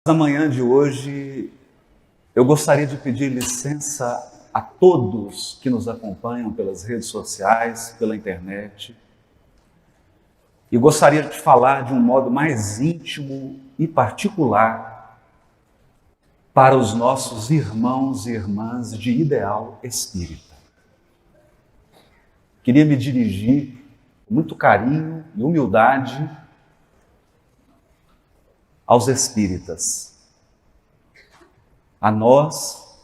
Na manhã de hoje, eu gostaria de pedir licença a todos que nos acompanham pelas redes sociais, pela internet, e gostaria de falar de um modo mais íntimo e particular para os nossos irmãos e irmãs de ideal espírita. Queria me dirigir com muito carinho e humildade aos espíritas, a nós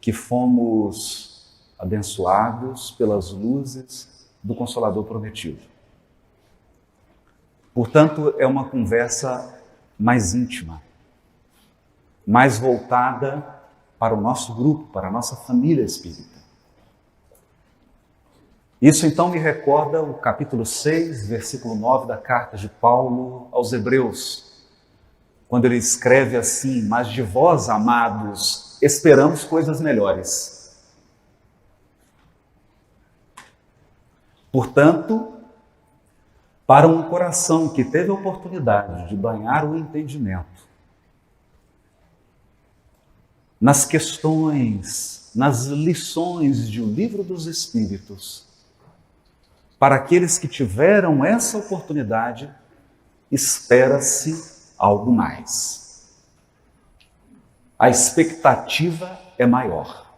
que fomos abençoados pelas luzes do Consolador prometido. Portanto, é uma conversa mais íntima, mais voltada para o nosso grupo, para a nossa família espírita. Isso então me recorda o capítulo 6, versículo 9 da carta de Paulo aos Hebreus, quando ele escreve assim: mas de vós, amados, esperamos coisas melhores. Portanto, para um coração que teve a oportunidade de banhar o entendimento nas questões, nas lições de O Livro dos Espíritos, para aqueles que tiveram essa oportunidade, espera-se algo mais. A expectativa é maior,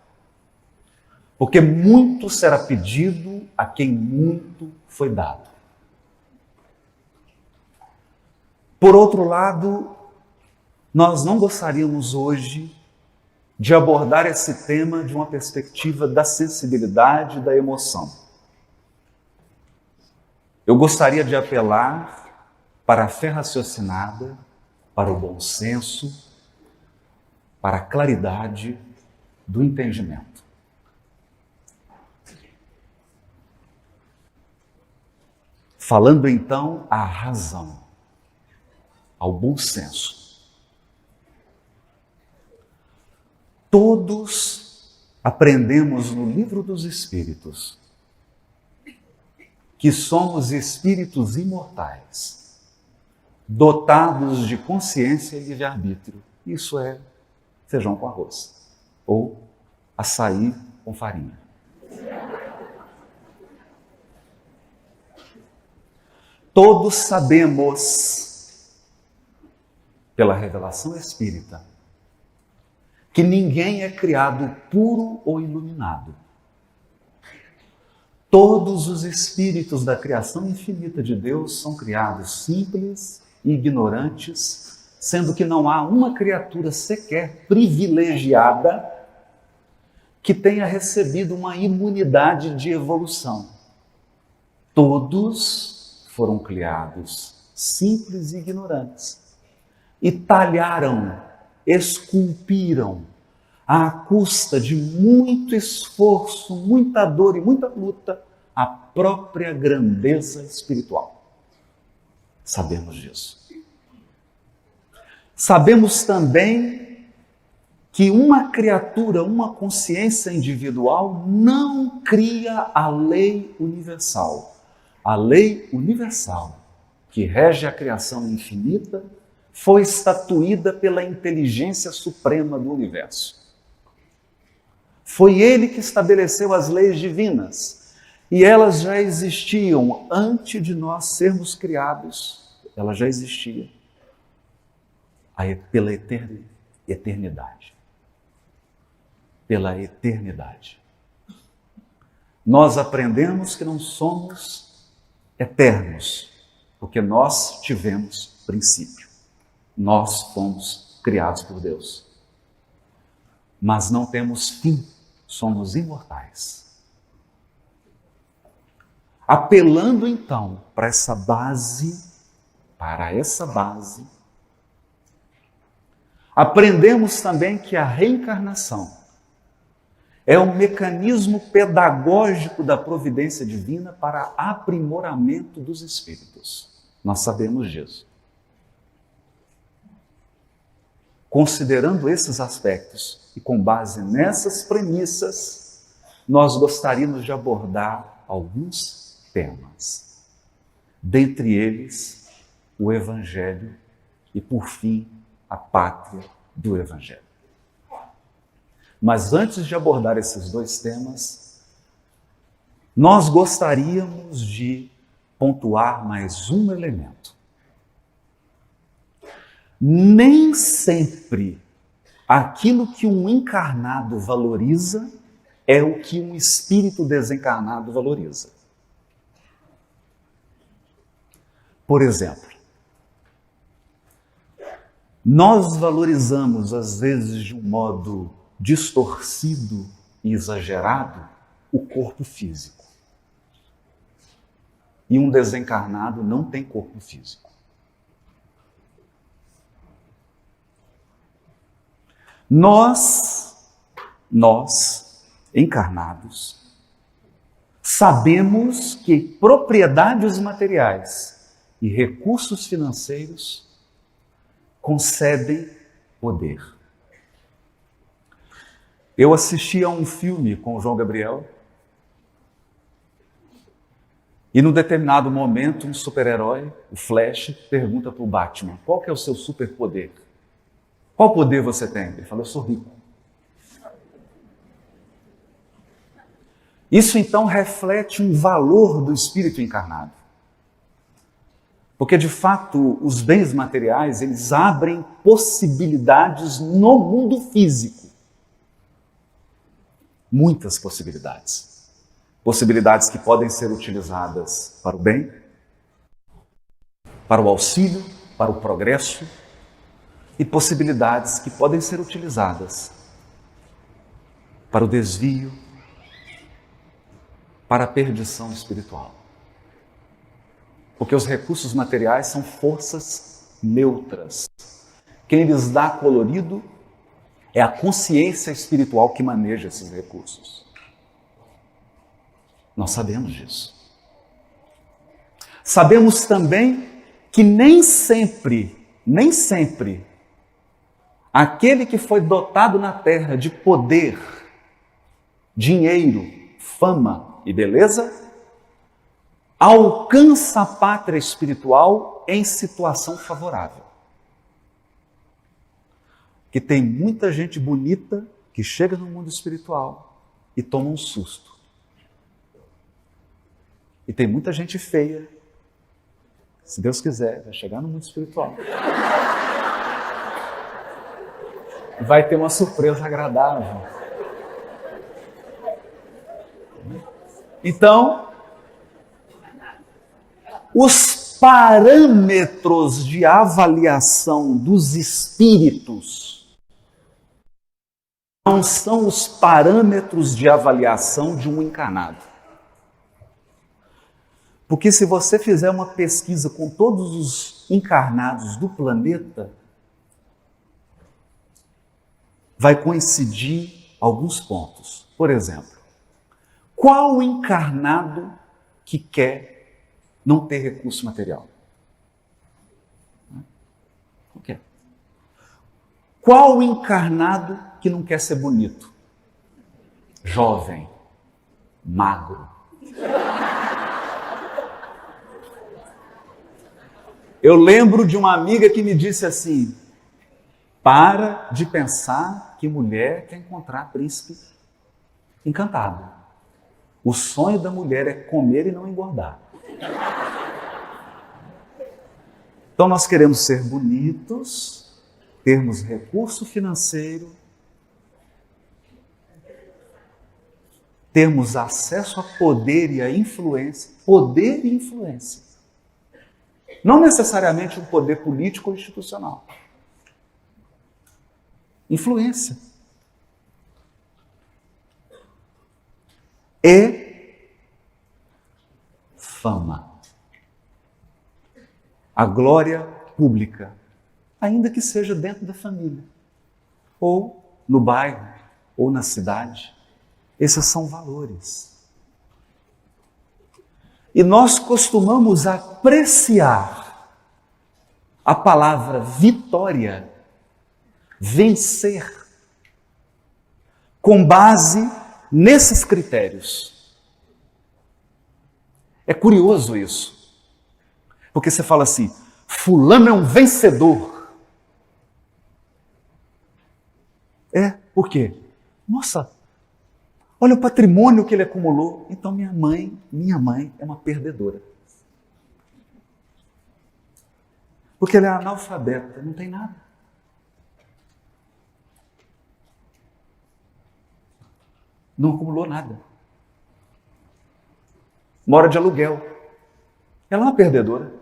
porque muito será pedido a quem muito foi dado. Por outro lado, nós não gostaríamos hoje de abordar esse tema de uma perspectiva da sensibilidade e da emoção. Eu gostaria de apelar para a fé raciocinada, para o bom senso, para a claridade do entendimento. Falando então à razão, ao bom senso. Todos aprendemos no Livro dos Espíritos que somos espíritos imortais, dotados de consciência e livre-arbítrio. Isso é feijão com arroz, ou açaí com farinha. Todos sabemos, pela revelação espírita, que ninguém é criado puro ou iluminado. Todos os espíritos da criação infinita de Deus são criados simples e ignorantes, sendo que não há uma criatura sequer privilegiada que tenha recebido uma imunidade de evolução. Todos foram criados simples e ignorantes e talharam, esculpiram, à custa de muito esforço, muita dor e muita luta, a própria grandeza espiritual. Sabemos disso. Sabemos também que uma criatura, uma consciência individual não cria a lei universal. A lei universal, que rege a criação infinita, foi estatuída pela inteligência suprema do universo. Foi ele que estabeleceu as leis divinas, e elas já existiam antes de nós sermos criados, ela já existia pela eternidade. Pela eternidade. Nós aprendemos que não somos eternos, porque nós tivemos princípio. Nós fomos criados por Deus. Mas não temos fim, somos imortais. Apelando então para essa base, aprendemos também que a reencarnação é um mecanismo pedagógico da providência divina para aprimoramento dos espíritos. Nós sabemos disso. Considerando esses aspectos e com base nessas premissas, nós gostaríamos de abordar alguns temas. Dentre eles, o Evangelho e, por fim, a pátria do Evangelho. Mas antes de abordar esses dois temas, nós gostaríamos de pontuar mais um elemento. Nem sempre aquilo que um encarnado valoriza é o que um espírito desencarnado valoriza. Por exemplo, nós valorizamos, às vezes de um modo distorcido e exagerado, o corpo físico. E um desencarnado não tem corpo físico. Nós, encarnados, sabemos que propriedades materiais e recursos financeiros concedem poder. Eu assisti a um filme com o João Gabriel e, num determinado momento, um super-herói, o Flash, pergunta para o Batman: qual que é o seu superpoder? Qual poder você tem? Ele fala: eu sou rico. Isso então reflete um valor do espírito encarnado. Porque, de fato, os bens materiais, eles abrem possibilidades no mundo físico. Muitas possibilidades. Possibilidades que podem ser utilizadas para o bem, para o auxílio, para o progresso, e possibilidades que podem ser utilizadas para o desvio, para a perdição espiritual. Porque os recursos materiais são forças neutras. Quem lhes dá colorido é a consciência espiritual que maneja esses recursos. Nós sabemos disso. Sabemos também que nem sempre, aquele que foi dotado na terra de poder, dinheiro, fama e beleza, alcança a pátria espiritual em situação favorável. Que tem muita gente bonita que chega no mundo espiritual e toma um susto. E tem muita gente feia, se Deus quiser, vai chegar no mundo espiritual. Vai ter uma surpresa agradável. Então, os parâmetros de avaliação dos espíritos não são os parâmetros de avaliação de um encarnado. Porque se você fizer uma pesquisa com todos os encarnados do planeta, vai coincidir alguns pontos. Por exemplo, qual encarnado que quer não ter recurso material? Não quer. Qual encarnado que não quer ser bonito? Jovem, magro. Eu lembro de uma amiga que me disse assim: para de pensar que mulher quer encontrar príncipe encantado. O sonho da mulher é comer e não engordar. Então nós queremos ser bonitos, termos recurso financeiro, termos acesso a poder e a influência. Poder e influência. Não necessariamente um poder político ou institucional. Influência. E fama. A glória pública, ainda que seja dentro da família, ou no bairro, ou na cidade. Esses são valores. E nós costumamos apreciar a palavra vitória, vencer, com base nesses critérios. É curioso isso, porque você fala assim: fulano é um vencedor. Por quê? Nossa, olha o patrimônio que ele acumulou. Então minha mãe é uma perdedora. Porque ela é analfabeta, não tem nada. Não acumulou nada. Mora de aluguel. Ela é uma perdedora.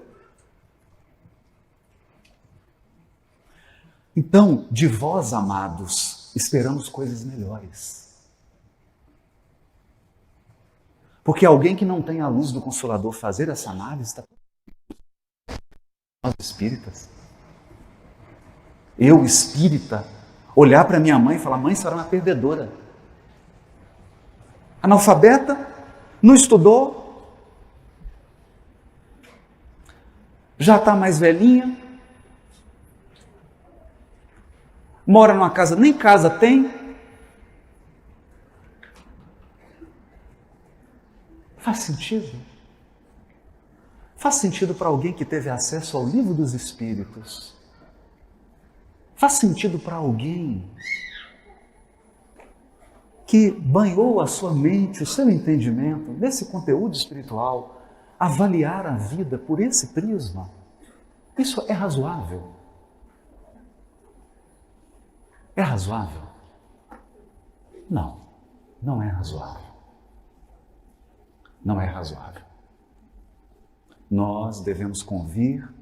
Então, de vós, amados, esperamos coisas melhores. Porque alguém que não tem a luz do Consolador fazer essa análise está... Nós espíritas. Eu, espírita, olhar para minha mãe e falar: mãe, a senhora é uma perdedora. Analfabeta, não estudou, já está mais velhinha, mora numa casa, nem casa tem. Faz sentido? Faz sentido para alguém que teve acesso ao livro dos Espíritos? Faz sentido para alguém que banhou a sua mente, o seu entendimento nesse conteúdo espiritual, avaliar a vida por esse prisma? Isso é razoável? É razoável? Não, não é razoável. Não é razoável. Nós devemos convir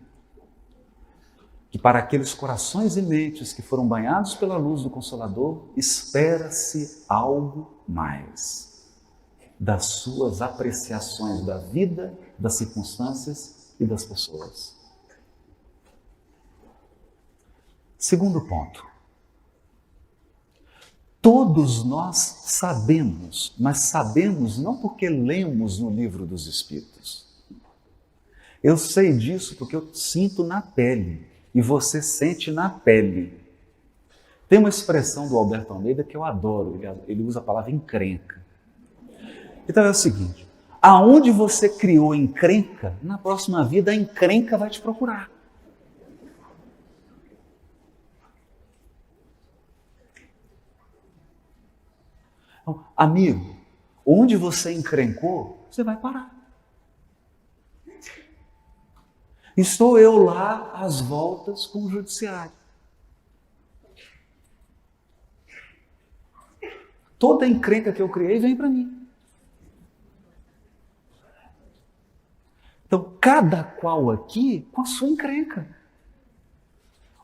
que para aqueles corações e mentes que foram banhados pela luz do Consolador, espera-se algo mais das suas apreciações da vida, das circunstâncias e das pessoas. Segundo ponto. Todos nós sabemos, mas sabemos não porque lemos no livro dos Espíritos. Eu sei disso porque eu sinto na pele e você sente na pele. Tem uma expressão do Alberto Almeida que eu adoro, ele usa a palavra encrenca. Então é o seguinte: aonde você criou encrenca, na próxima vida a encrenca vai te procurar. Então, amigo, onde você encrencou, você vai parar. Estou eu lá às voltas com o judiciário. Toda a encrenca que eu criei vem para mim. Então, cada qual aqui com a sua encrenca.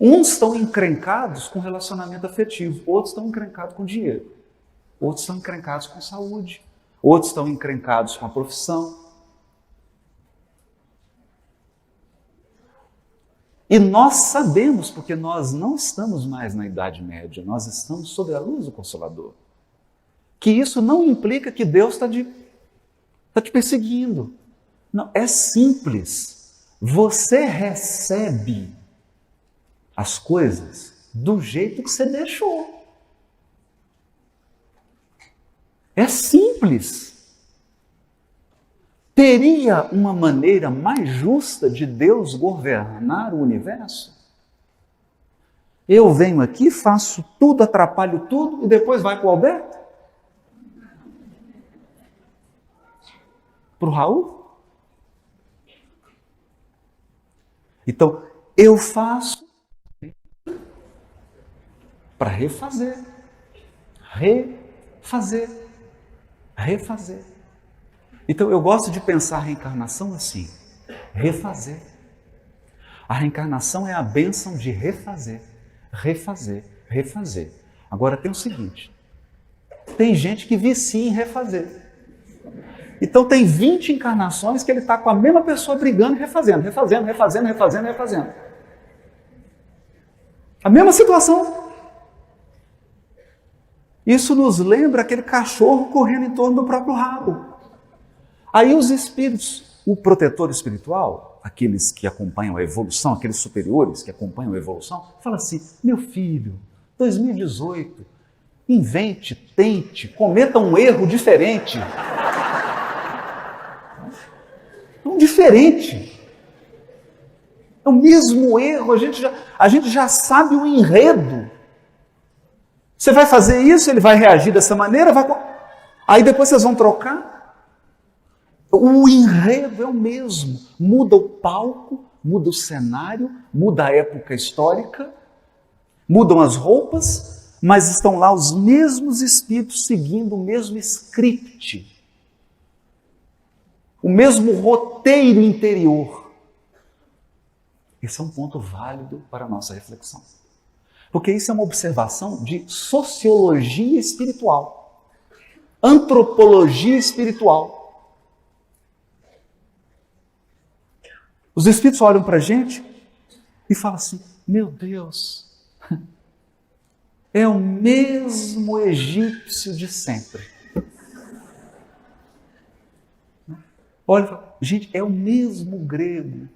Uns estão encrencados com relacionamento afetivo, outros estão encrencados com dinheiro, outros estão encrencados com saúde, outros estão encrencados com a profissão. E nós sabemos, porque nós não estamos mais na Idade Média, nós estamos sob a luz do Consolador, que isso não implica que Deus está te perseguindo. Não, é simples. Você recebe as coisas do jeito que você deixou. É simples. Teria uma maneira mais justa de Deus governar o universo? Eu venho aqui, faço tudo, atrapalho tudo e depois vai para o Alberto? Para o Raul? Então, eu faço para refazer. Então, eu gosto de pensar a reencarnação assim, refazer. A reencarnação é a bênção de refazer. Agora tem o seguinte, tem gente que vicia em refazer. Então tem 20 encarnações que ele está com a mesma pessoa brigando e refazendo. A mesma situação. Isso nos lembra aquele cachorro correndo em torno do próprio rabo. Aí os espíritos, o protetor espiritual, aqueles que acompanham a evolução, aqueles superiores que acompanham a evolução, fala assim: meu filho, 2018, invente, tente, cometa um erro diferente. Diferente. É o mesmo erro, a gente já sabe o enredo. Você vai fazer isso, ele vai reagir dessa maneira, aí depois vocês vão trocar. O enredo é o mesmo. Muda o palco, muda o cenário, muda a época histórica, mudam as roupas, mas estão lá os mesmos espíritos seguindo o mesmo script, o mesmo roteiro interior. Esse é um ponto válido para a nossa reflexão. Porque isso é uma observação de sociologia espiritual, antropologia espiritual. Os espíritos olham para a gente e falam assim: meu Deus, é o mesmo egípcio de sempre. Olha, fala, gente, é o mesmo grego.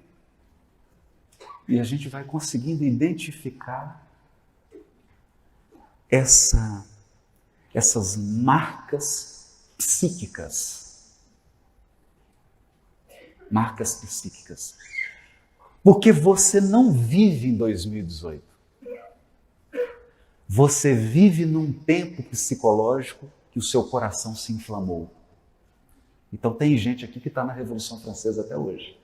E a gente vai conseguindo identificar essas marcas psíquicas. Marcas psíquicas. Porque você não vive em 2018. Você vive num tempo psicológico que o seu coração se inflamou. Então tem gente aqui que está na Revolução Francesa até hoje.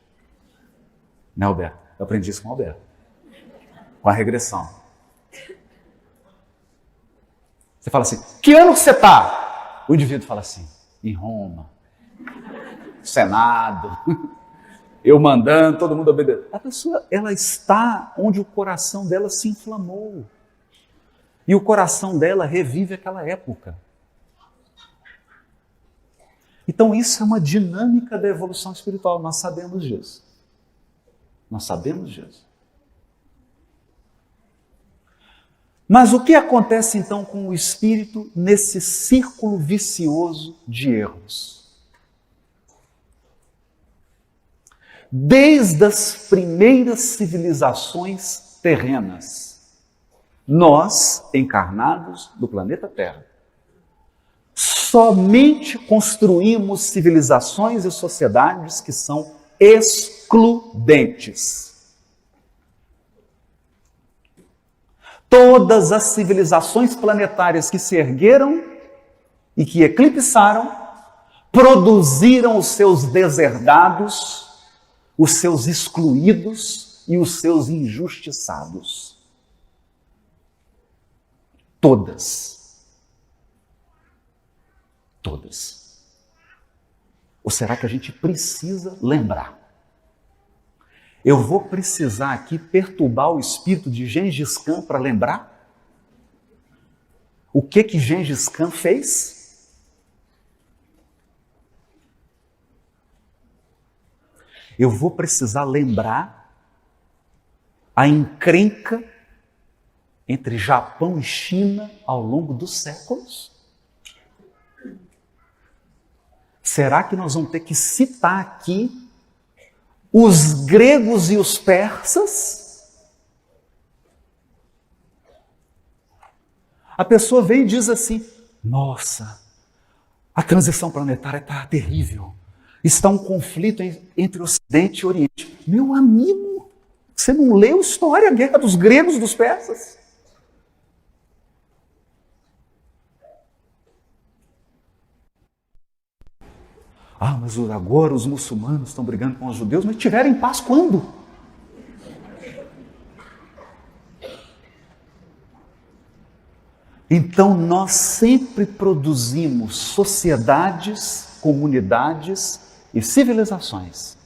Né, Alberto? Eu aprendi isso com o Alberto. Com a regressão. Você fala assim: que ano que você está? O indivíduo fala assim: em Roma. Senado. Eu mandando, todo mundo obedecendo. A pessoa, ela está onde o coração dela se inflamou. E o coração dela revive aquela época. Então isso é uma dinâmica da evolução espiritual, nós sabemos disso. Nós sabemos disso. Mas o que acontece então com o espírito nesse círculo vicioso de erros? Desde as primeiras civilizações terrenas, nós, encarnados do planeta Terra, somente construímos civilizações e sociedades que são excludentes. Todas as civilizações planetárias que se ergueram e que eclipsaram, produziram os seus deserdados, os seus excluídos e os seus injustiçados. Todas. Todas. Ou será que a gente precisa lembrar? Eu vou precisar aqui perturbar o espírito de Gengis Khan para lembrar? O que Gengis Khan fez? Eu vou precisar lembrar a encrenca entre Japão e China ao longo dos séculos? Será que nós vamos ter que citar aqui os gregos e os persas? A pessoa vem e diz assim: nossa, a transição planetária está terrível. Está um conflito entre Ocidente e Oriente. Meu amigo, você não leu história, a guerra dos gregos e dos persas? Ah, mas agora os muçulmanos estão brigando com os judeus, mas tiveram em paz quando? Então nós sempre produzimos sociedades, comunidades e civilizações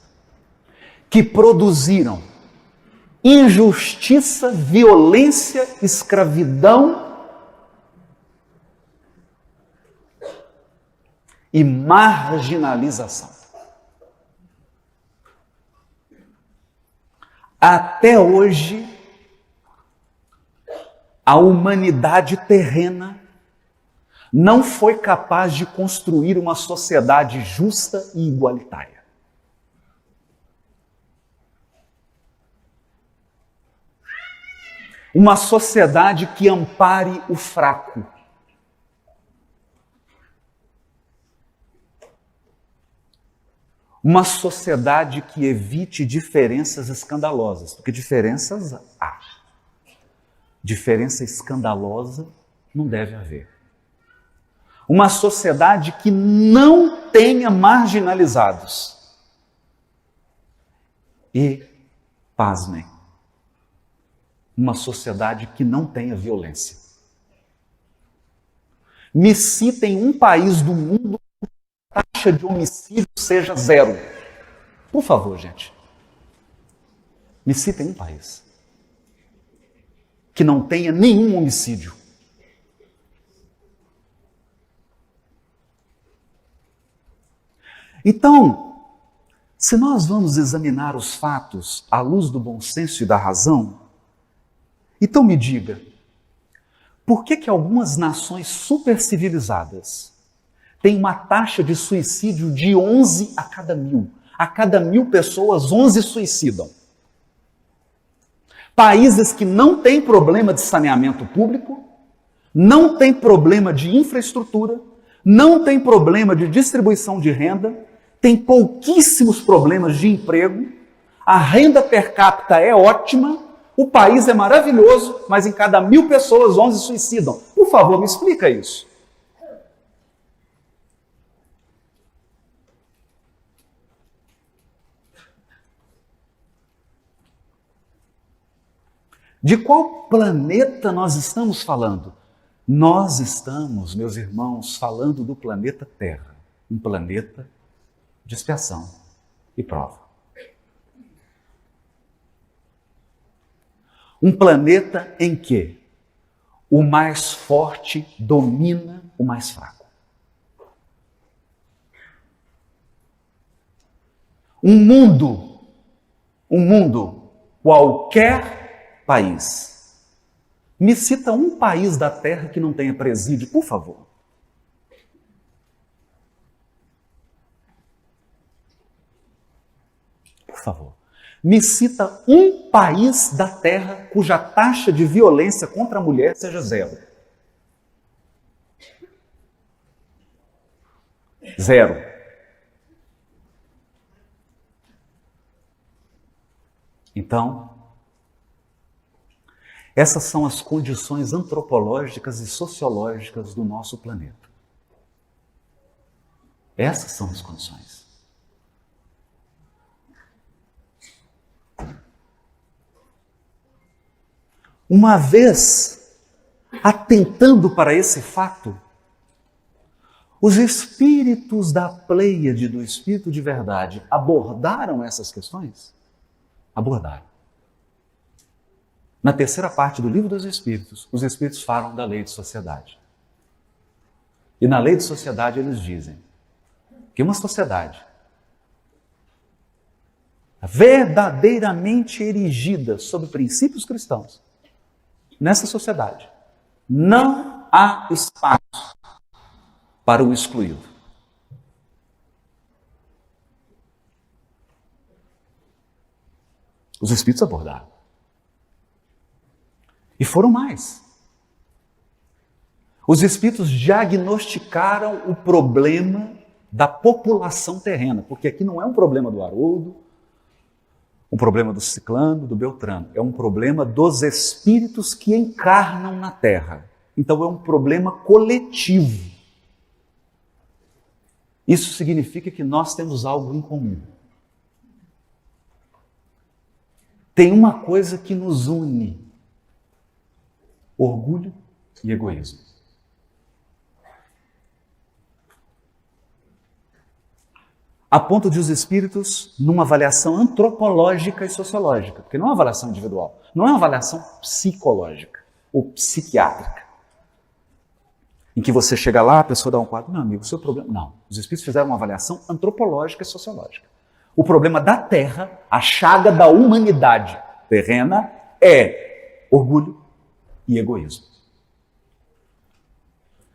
que produziram injustiça, violência, escravidão e marginalização. Até hoje, a humanidade terrena não foi capaz de construir uma sociedade justa e igualitária. Uma sociedade que ampare o fraco. Uma sociedade que evite diferenças escandalosas, porque diferenças há. Diferença escandalosa, não deve haver. Uma sociedade que não tenha marginalizados. E, pasmem, uma sociedade que não tenha violência. Me citem um país do mundo que a taxa de homicídio seja 0. Por favor, gente. Me citem um país que não tenha nenhum homicídio. Então, se nós vamos examinar os fatos à luz do bom senso e da razão, então me diga, por que algumas nações supercivilizadas têm uma taxa de suicídio de 11 a cada 1.000? A cada 1.000 pessoas, 11 suicidam. Países que não têm problema de saneamento público, não têm problema de infraestrutura, não têm problema de distribuição de renda, têm pouquíssimos problemas de emprego, a renda per capita é ótima, o país é maravilhoso, mas em cada 1.000 pessoas, 11 suicidam. Por favor, me explica isso. De qual planeta nós estamos falando? Nós estamos, meus irmãos, falando do planeta Terra, um planeta de expiação e prova. Um planeta em que o mais forte domina o mais fraco. Um mundo, qualquer país. Me cita um país da Terra que não tenha presídio, por favor. Por favor. Me cita um país da Terra cuja taxa de violência contra a mulher seja 0. 0. Então, essas são as condições antropológicas e sociológicas do nosso planeta. Essas são as condições. Uma vez atentando para esse fato, os espíritos da Pleiade do Espírito de Verdade abordaram essas questões? Abordaram. Na terceira parte do Livro dos Espíritos, os Espíritos falam da lei de sociedade. E na lei de sociedade eles dizem que uma sociedade verdadeiramente erigida sobre princípios cristãos, nessa sociedade, não há espaço para o excluído. Os Espíritos abordaram. E foram mais. Os Espíritos diagnosticaram o problema da população terrena, porque aqui não é um problema do Haroldo, um problema do Ciclano, do Beltrano. É um problema dos espíritos que encarnam na Terra. Então é um problema coletivo. Isso significa que nós temos algo em comum. Tem uma coisa que nos une: orgulho e egoísmo. A ponto de os espíritos, numa avaliação antropológica e sociológica, porque não é uma avaliação individual, não é uma avaliação psicológica ou psiquiátrica, em que você chega lá, a pessoa dá um quadro, meu amigo, o seu problema... Não, os espíritos fizeram uma avaliação antropológica e sociológica. O problema da Terra, a chaga da humanidade terrena, é orgulho e egoísmo.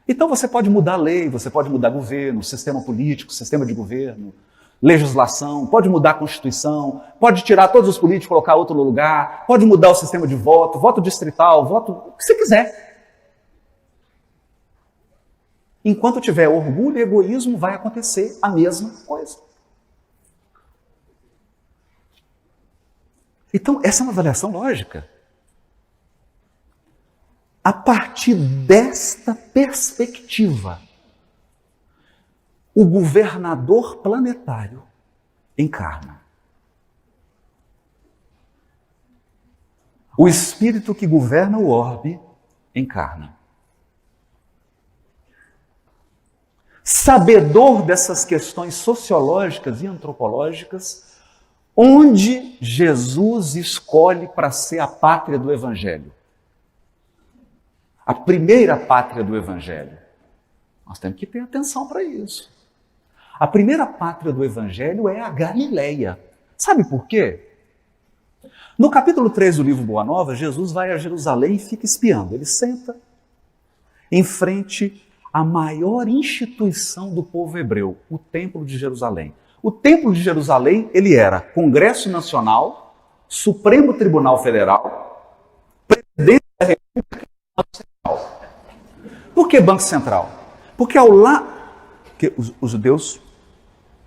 Então você pode mudar a lei, você pode mudar governo, sistema político, sistema de governo, legislação, pode mudar a Constituição, pode tirar todos os políticos e colocar outro no lugar, pode mudar o sistema de voto, voto distrital, voto, o que você quiser. Enquanto tiver orgulho e egoísmo, vai acontecer a mesma coisa. Então, essa é uma avaliação lógica. a partir desta perspectiva, o governador planetário encarna. O espírito que governa o orbe encarna. Sabedor dessas questões sociológicas e antropológicas, onde Jesus escolhe para ser a pátria do Evangelho? A primeira pátria do Evangelho. Nós temos que ter atenção para isso. A primeira pátria do Evangelho é a Galileia. Sabe por quê? No capítulo 3 do livro Boa Nova, Jesus vai a Jerusalém e fica espiando. Ele senta em frente à maior instituição do povo hebreu, o Templo de Jerusalém. O Templo de Jerusalém, ele era Congresso Nacional, Supremo Tribunal Federal, Presidente da República e Banco Central. Por que Banco Central? Porque ao lado... Os judeus,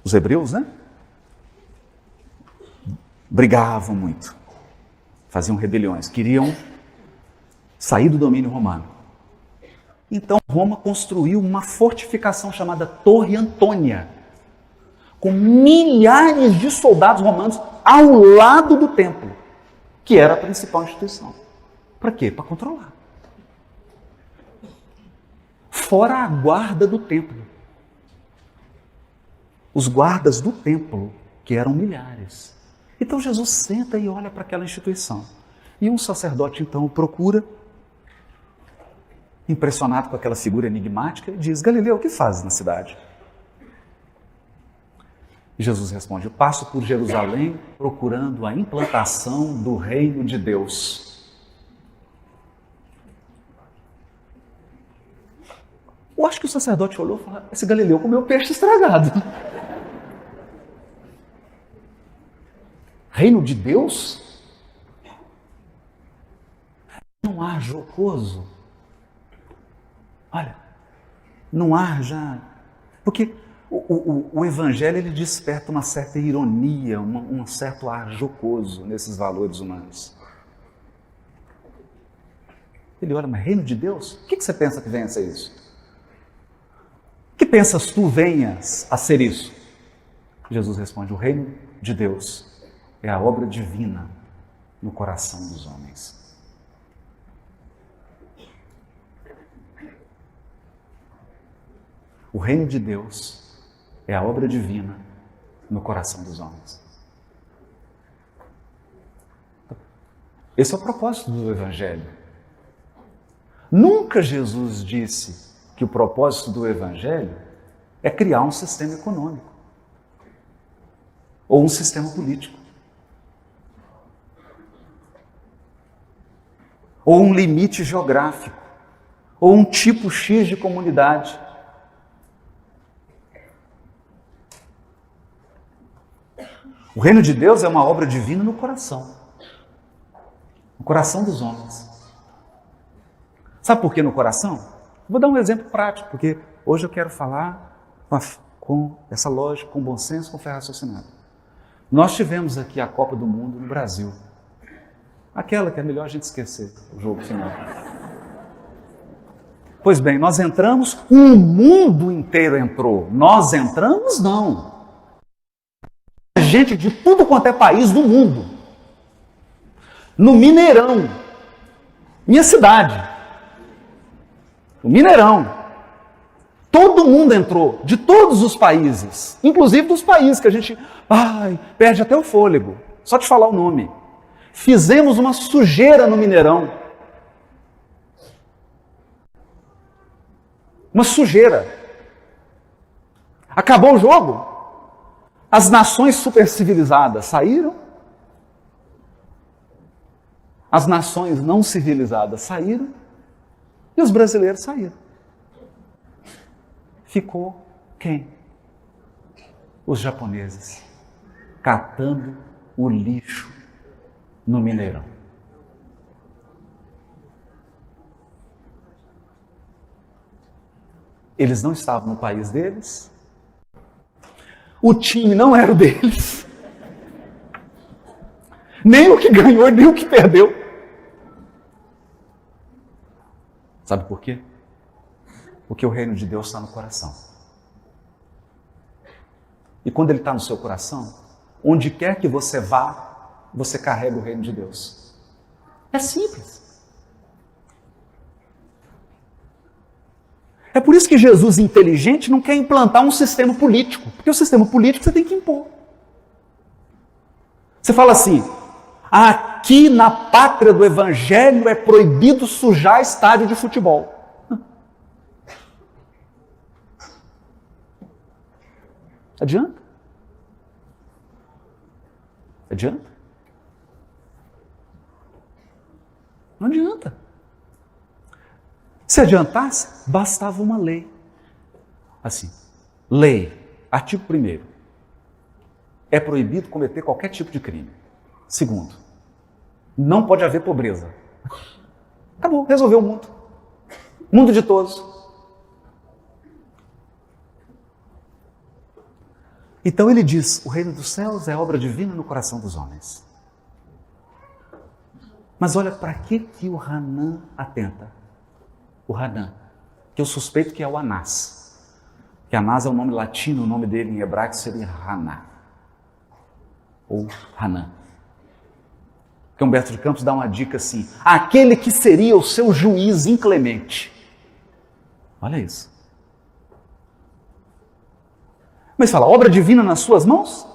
os hebreus, né? Brigavam muito, faziam rebeliões, queriam sair do domínio romano. Então Roma construiu uma fortificação chamada Torre Antônia, com milhares de soldados romanos ao lado do templo, que era a principal instituição. Para quê? Para controlar. Fora a guarda do templo. Os guardas do templo, que eram milhares. Então Jesus senta e olha para aquela instituição. E um sacerdote então o procura, impressionado com aquela figura enigmática, e diz: Galileu, o que fazes na cidade? E Jesus responde: eu passo por Jerusalém procurando a implantação do reino de Deus. Eu acho que o sacerdote olhou e falou: esse Galileu comeu peixe estragado. Reino de Deus? Não há jocoso. Olha, não há já... Porque o Evangelho ele desperta uma certa ironia, um certo ar jocoso nesses valores humanos. Ele olha, mas reino de Deus? O que você pensa que venha a ser isso? O que pensas tu venhas a ser isso? Jesus responde: o reino de Deus é a obra divina no coração dos homens. O reino de Deus é a obra divina no coração dos homens. Esse é o propósito do Evangelho. Nunca Jesus disse que o propósito do Evangelho é criar um sistema econômico ou um sistema político, ou um limite geográfico, ou um tipo X de comunidade. O reino de Deus é uma obra divina no coração dos homens. Sabe por que no coração? Vou dar um exemplo prático, porque hoje eu quero falar com essa lógica, com bom senso, com fé raciocinada. Nós tivemos aqui a Copa do Mundo no Brasil. Aquela que é melhor a gente esquecer, o jogo final. Pois bem, nós entramos, o mundo inteiro entrou. Nós entramos, não. Gente de tudo quanto é país do mundo. No Mineirão, minha cidade, o Mineirão, todo mundo entrou, de todos os países, inclusive dos países que a gente perde até o fôlego, só de falar o nome. Fizemos uma sujeira no Mineirão. Uma sujeira. Acabou o jogo. As nações supercivilizadas saíram. As nações não civilizadas saíram. E os brasileiros saíram. Ficou quem? Os japoneses. Catando o lixo no Mineirão. Eles não estavam no país deles. O time não era o deles. Nem o que ganhou, nem o que perdeu. Sabe por quê? Porque o reino de Deus está no coração. E quando ele está no seu coração, onde quer que você vá, você carrega o reino de Deus. É simples. É por isso que Jesus, inteligente, não quer implantar um sistema político. Porque o sistema político você tem que impor. Você fala assim, aqui na pátria do Evangelho é proibido sujar estádio de futebol. Adianta? Adianta? Não adianta. Se adiantasse, bastava uma lei. Assim, lei, artigo 1º. É proibido cometer qualquer tipo de crime. 2º, não pode haver pobreza. Acabou, resolveu o mundo. Mundo de todos. Então ele diz, o reino dos céus é obra divina no coração dos homens. Mas olha para que o Hanan atenta. O Hanan, que eu suspeito que é o Anás. Que Anás é o nome latino, o nome dele em hebraico seria Haná. Ou Hanan. Que Humberto de Campos dá uma dica assim, aquele que seria o seu juiz inclemente. Olha isso. Mas fala, obra divina nas suas mãos?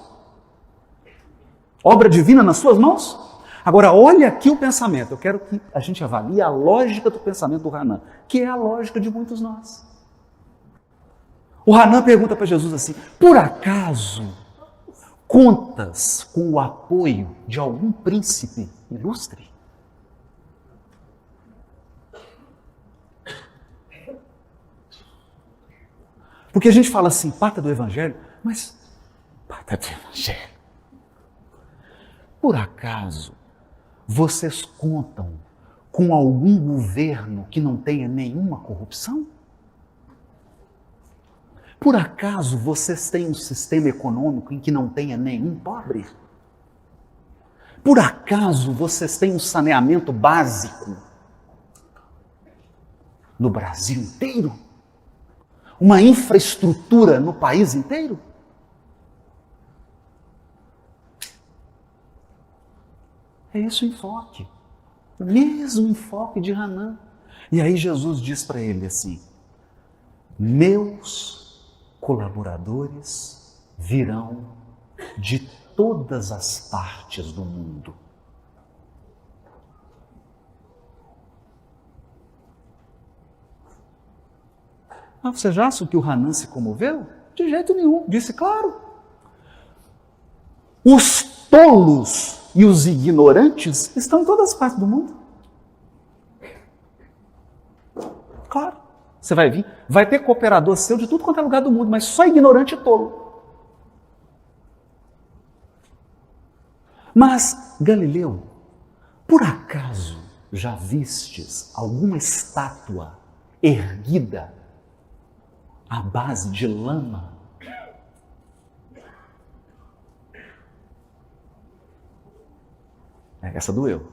Obra divina nas suas mãos? Agora, olha aqui o pensamento. Eu quero que a gente avalie a lógica do pensamento do Hanan, que é a lógica de muitos nós. O Hanan pergunta para Jesus assim, por acaso contas com o apoio de algum príncipe ilustre? Porque a gente fala assim, pátria do Evangelho, mas pátria do Evangelho. Por acaso, vocês contam com algum governo que não tenha nenhuma corrupção? Por acaso, vocês têm um sistema econômico em que não tenha nenhum pobre? Por acaso, vocês têm um saneamento básico no Brasil inteiro? Uma infraestrutura no país inteiro? É esse o enfoque. O mesmo enfoque de Hanan. E aí Jesus diz para ele assim, meus colaboradores virão de todas as partes do mundo. Ah, você já acha que o Hanan se comoveu? De jeito nenhum. Disse, claro. Os tolos e os ignorantes estão em todas as partes do mundo. Claro. Você vai vir, vai ter cooperador seu de tudo quanto é lugar do mundo, mas só ignorante e tolo. Mas, Galileu, por acaso já vistes alguma estátua erguida à base de lama? Essa doeu.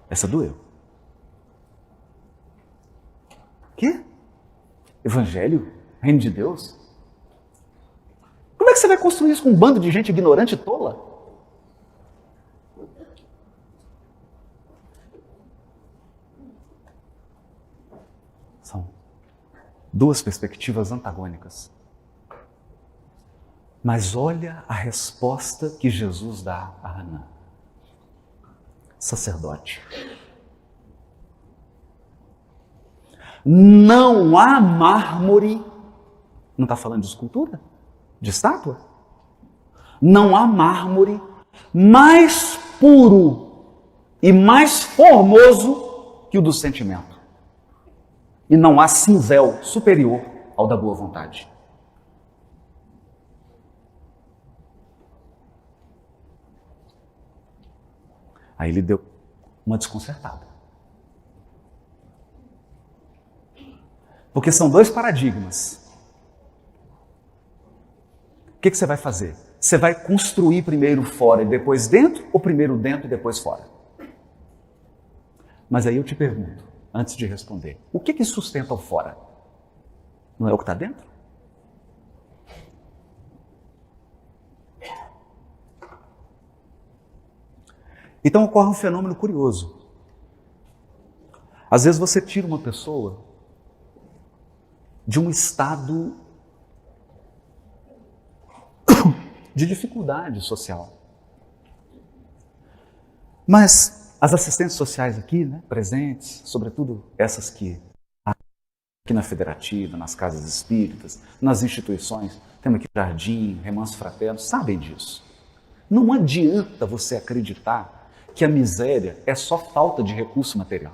Essa doeu. Quê? Evangelho? Reino de Deus? Como é que você vai construir isso com um bando de gente ignorante e tola? São duas perspectivas antagônicas. Mas olha a resposta que Jesus dá a Hanan. Sacerdote. Não há mármore, não está falando de escultura? De estátua? Não há mármore mais puro e mais formoso que o do sentimento. E não há cinzel superior ao da boa vontade. Aí ele deu uma desconcertada. Porque são dois paradigmas. O que você vai fazer? Você vai construir primeiro fora e depois dentro, ou primeiro dentro e depois fora? Mas aí eu te pergunto, antes de responder, o que sustenta o fora? Não é o que está dentro? Então ocorre um fenômeno curioso. Às vezes você tira uma pessoa de um estado de dificuldade social. Mas as assistentes sociais aqui, né, presentes, sobretudo essas que aqui na Federativa, nas casas espíritas, nas instituições, temos aqui Jardim, Remanso Fraterno, sabem disso. Não adianta você acreditar que a miséria é só falta de recurso material.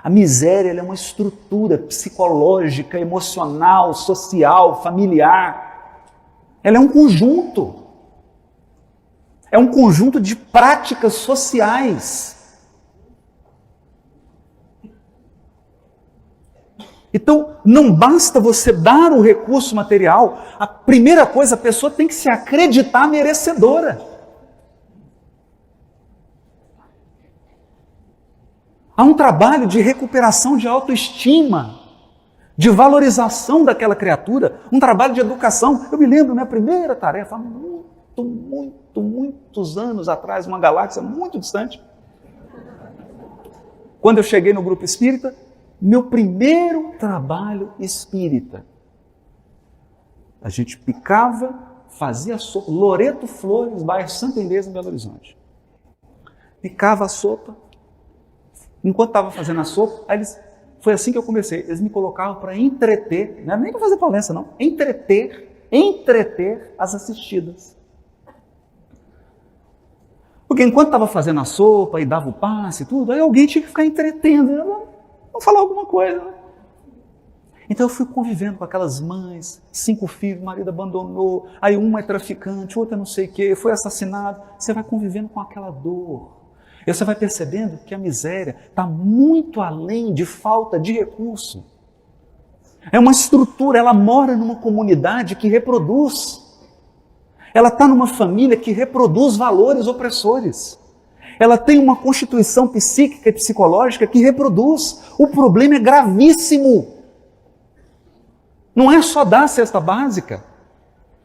A miséria ela é uma estrutura psicológica, emocional, social, familiar. Ela é um conjunto. É um conjunto de práticas sociais. Então, não basta você dar o recurso material. A primeira coisa, a pessoa tem que se acreditar merecedora. Há um trabalho de recuperação de autoestima, de valorização daquela criatura, um trabalho de educação. Eu me lembro, minha primeira tarefa, há muitos anos atrás, uma galáxia muito distante, quando eu cheguei no grupo espírita, meu primeiro trabalho espírita. A gente picava, fazia sopa, Loreto Flores, bairro Santa Inês, em Belo Horizonte. Picava a sopa. Enquanto estava fazendo a sopa, foi assim que eu comecei. Eles me colocavam para entreter, não era nem para fazer palestra, não. Entreter as assistidas. Porque enquanto estava fazendo a sopa e dava o passe e tudo, aí alguém tinha que ficar entretendo. Vamos falar alguma coisa, né? Então eu fui convivendo com aquelas mães, 5 filhos, o marido abandonou, aí uma é traficante, outra não sei o quê, foi assassinado. Você vai convivendo com aquela dor. E você vai percebendo que a miséria está muito além de falta de recurso. É uma estrutura, ela mora numa comunidade que reproduz. Ela está numa família que reproduz valores opressores. Ela tem uma constituição psíquica e psicológica que reproduz. O problema é gravíssimo. Não é só dar a cesta básica.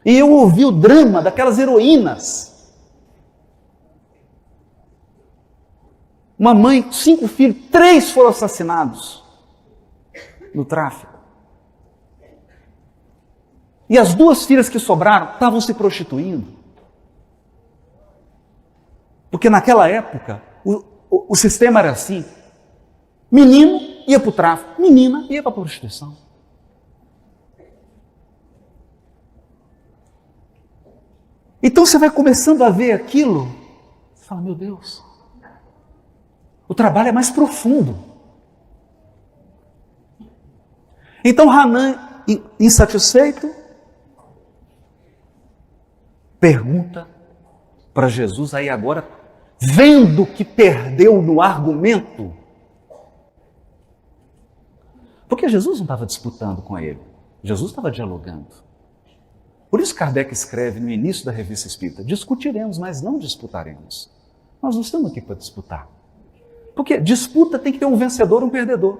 E eu ouvi o drama daquelas heroínas. Uma mãe, 5 filhos, 3 foram assassinados no tráfico. E as 2 filhas que sobraram estavam se prostituindo. Porque naquela época, o sistema era assim. Menino ia para o tráfico, menina ia para a prostituição. Então você vai começando a ver aquilo, você fala, meu Deus, o trabalho é mais profundo. Então Hanan, insatisfeito, pergunta para Jesus, aí agora, vendo que perdeu no argumento, porque Jesus não estava disputando com ele, Jesus estava dialogando. Por isso Kardec escreve no início da Revista Espírita, discutiremos, mas não disputaremos. Nós não estamos aqui para disputar. Porque disputa tem que ter um vencedor e um perdedor.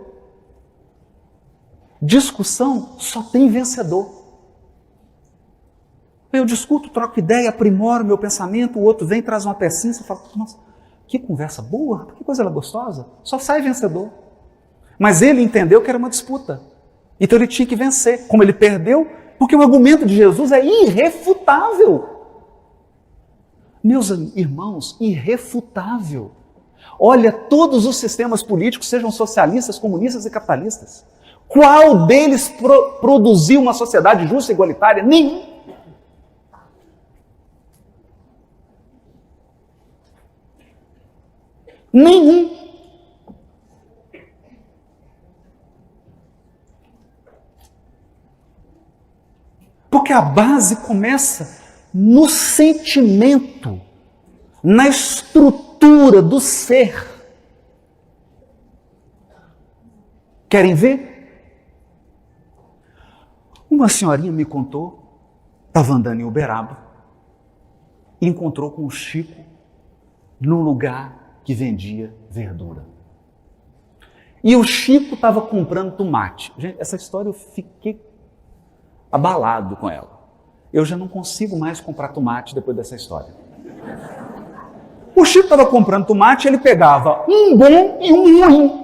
Discussão só tem vencedor. Eu discuto, troco ideia, aprimoro meu pensamento, o outro vem, traz uma pecinha, você fala, nossa, que conversa boa, que coisa gostosa, só sai vencedor. Mas ele entendeu que era uma disputa, então ele tinha que vencer. Como ele perdeu, porque o argumento de Jesus é irrefutável. Meus irmãos, irrefutável. Olha, todos os sistemas políticos, sejam socialistas, comunistas e capitalistas, qual deles produziu uma sociedade justa e igualitária? Nenhum. Nenhum. Porque a base começa no sentimento, na estrutura do ser. Querem ver? Uma senhorinha me contou, estava andando em Uberaba, e encontrou com o Chico num lugar que vendia verdura. E o Chico estava comprando tomate. Gente, essa história eu fiquei abalado com ela. Eu já não consigo mais comprar tomate depois dessa história. O Chico estava comprando tomate, ele pegava um bom e um ruim.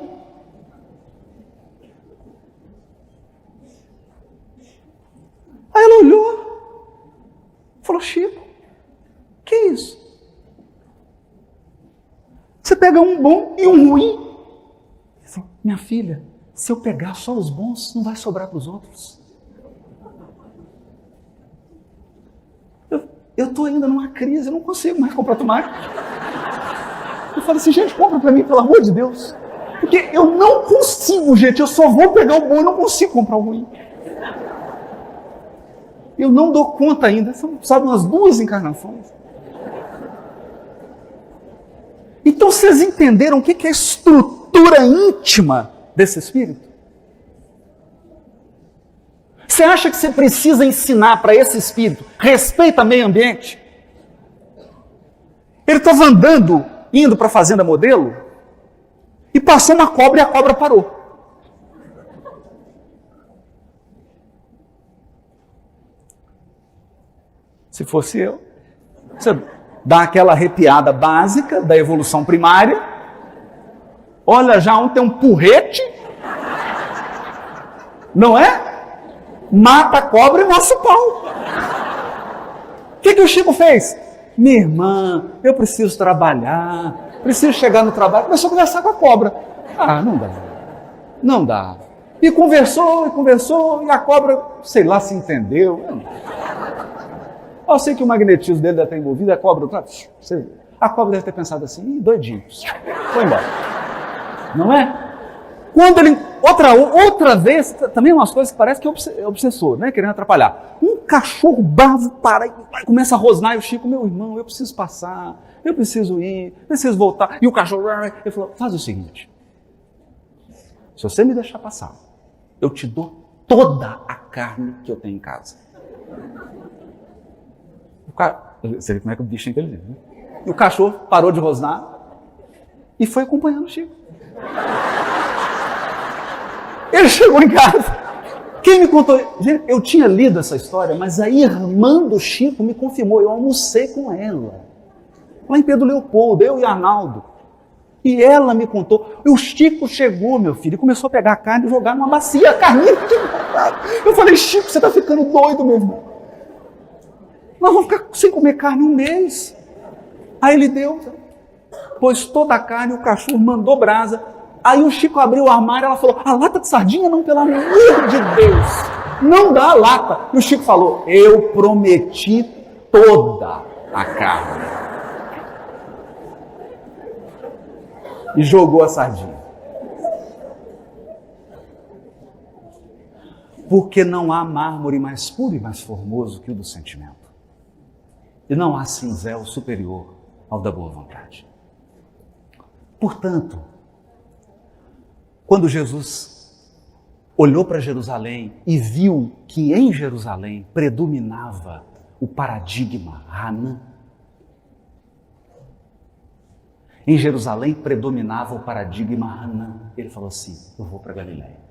Aí ela olhou, falou: Chico, que é isso? Você pega um bom e um ruim? Ele falou: minha filha, se eu pegar só os bons, não vai sobrar para os outros. Eu estou ainda numa crise, eu não consigo mais comprar tomate. Eu falei assim: gente, compra para mim, pelo amor de Deus. Porque eu não consigo, gente, eu só vou pegar o bom, eu não consigo comprar o ruim. Eu não dou conta ainda, são, sabe, umas 2 encarnações. Então vocês entenderam o que é a estrutura íntima desse espírito? Você acha que você precisa ensinar para esse espírito: respeita o meio ambiente? Ele estava andando, indo para a fazenda modelo, e passou uma cobra e a cobra parou. Se fosse eu, você dá aquela arrepiada básica da evolução primária, olha, já tem um porrete, não é? Mata a cobra e mostra o pau. O que o Chico fez? Minha irmã, eu preciso trabalhar, preciso chegar no trabalho. Começou a conversar com a cobra. Ah, não dá. Não dá. E conversou, e a cobra, sei lá, se entendeu. Eu sei que o magnetismo dele deve estar envolvido, a cobra deve ter pensado assim: doidinho, foi embora. Não é? Quando ele, outra vez, também umas coisas que parece que é obsessor, né? Querendo atrapalhar. Um cachorro bravo para e começa a rosnar, e o Chico: meu irmão, eu preciso passar, eu preciso ir, preciso voltar. E o cachorro, ele falou: faz o seguinte, se você me deixar passar, eu te dou toda a carne que eu tenho em casa. Você vê como é que o bicho é inteligente, né? E o cachorro parou de rosnar e foi acompanhando o Chico. Ele chegou em casa. Quem me contou? Gente, eu tinha lido essa história, mas a irmã do Chico me confirmou. Eu almocei com ela, lá em Pedro Leopoldo, eu e Arnaldo. E ela me contou. E o Chico chegou, meu filho, e começou a pegar a carne e jogar numa bacia. A carne. Eu falei: Chico, você está ficando doido, meu irmão. Nós vamos ficar sem comer carne 1 mês. Aí ele deu, pôs toda a carne, o cachorro mandou brasa. Aí o Chico abriu o armário, ela falou: a lata de sardinha não, pelo amor de Deus. Não dá a lata. E o Chico falou: eu prometi toda a carne. E jogou a sardinha. Porque não há mármore mais puro e mais formoso que o do sentimento. E não há cinzel superior ao da boa vontade. Portanto, quando Jesus olhou para Jerusalém e viu que em Jerusalém predominava o paradigma Hanan, em Jerusalém predominava o paradigma Hanan, ele falou assim: eu vou para Galileia.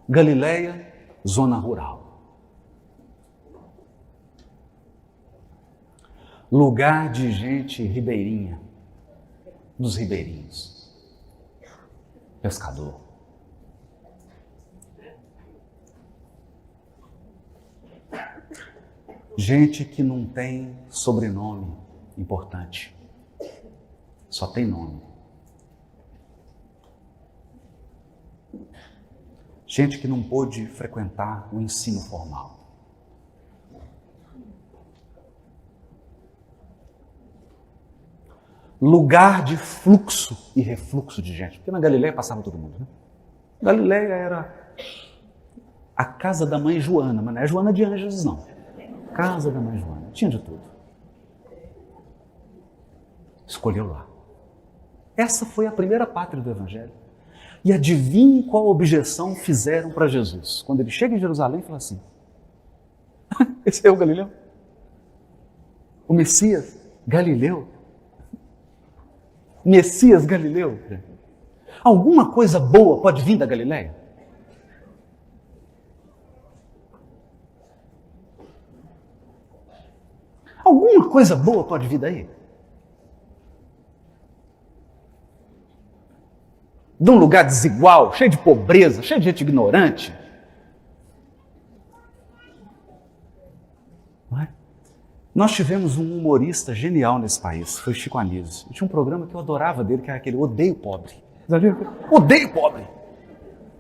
Galileia, zona rural. Lugar de gente ribeirinha, dos ribeirinhos. Pescador. Gente que não tem sobrenome importante. Só tem nome. Gente que não pôde frequentar o ensino formal. Lugar de fluxo e refluxo de gente. Porque na Galileia passava todo mundo, né? Galileia era a casa da mãe Joana, mas não é Joana de Ângeles, não. Casa da mãe Joana. Tinha de tudo. Escolheu lá. Essa foi a primeira pátria do Evangelho. E adivinhe qual objeção fizeram para Jesus. Quando ele chega em Jerusalém, fala assim: Esse é o Galileu? O Messias Galileu? Messias Galileu? Alguma coisa boa pode vir da Galileia? Alguma coisa boa pode vir daí? De um lugar desigual, cheio de pobreza, cheio de gente ignorante. Não é? Nós tivemos um humorista genial nesse país, foi Chico Anísio. Tinha um programa que eu adorava dele, que era aquele Odeio Pobre. Odeio Pobre!